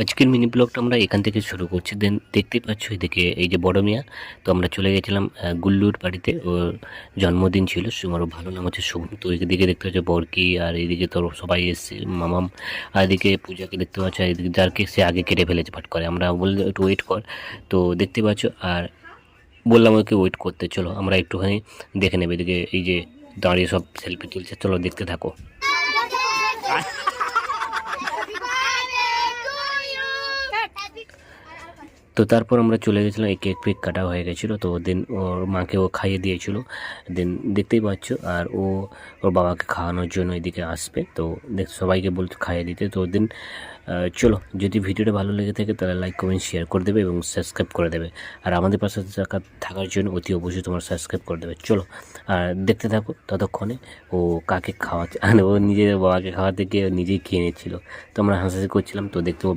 আজকের মিনি ব্লগটা আমরা এখান থেকে শুরু করছি। দেন দেখতেই পাচ্ছ এদিকে এই যে বড় মিয়া, তো আমরা চলে গেছিলাম গুল্লুর বাড়িতে। ওর জন্মদিন ছিল, ওর ভালো নাম হচ্ছে শুভ। তো এদিকে দেখতে পাচ্ছ বরকি, আর এইদিকে তোর সবাই এসছে, মামাম। আর এদিকে পূজাকে দেখতে পাচ্ছ, আর এদিকে যারকে সে আগে কেটে ফেলেছে ফাট করে। আমরা বললে একটু ওয়েট কর, তো দেখতে পাচ্ছ। আর বললাম ওকে ওয়েট করতে, চলো আমরা একটুখানি দেখে নেবে। এদিকে এই যে দাঁড়িয়ে সব সেলফি তুলছে, চলো দেখতে থাকো। তো তারপর আমরা চলে গেছিলাম, এই কেক ফেক কাটা হয়ে গেছিলো, তো দেন ওর মাকে ও খাইয়ে দিয়েছিল। দেন দেখতেই পাচ্ছ, আর ও ওর বাবাকে খাওয়ানোর জন্য এদিকে আসবে। তো দেখ সবাইকে বলতে খাইয়ে দিতে। তো দেন চলো, যদি ভিডিওটা ভালো লেগে থাকে তাহলে লাইক কমেন্ট শেয়ার করে দেবে এবং সাবস্ক্রাইব করে দেবে। আর আমাদের পাশে থাকার জন্য অতি অবশ্যই তোমার সাবস্ক্রাইব করে দেবে। চলো আর দেখতে থাকো ততক্ষণে ও কাকে খাওয়াচ্ছে। আর ও নিজের বাবাকে খাওয়াতে গিয়ে নিজেই খেয়ে নিচ্ছিল, তো আমরা হাসাহাসি করছিলাম। তো দেখতে ও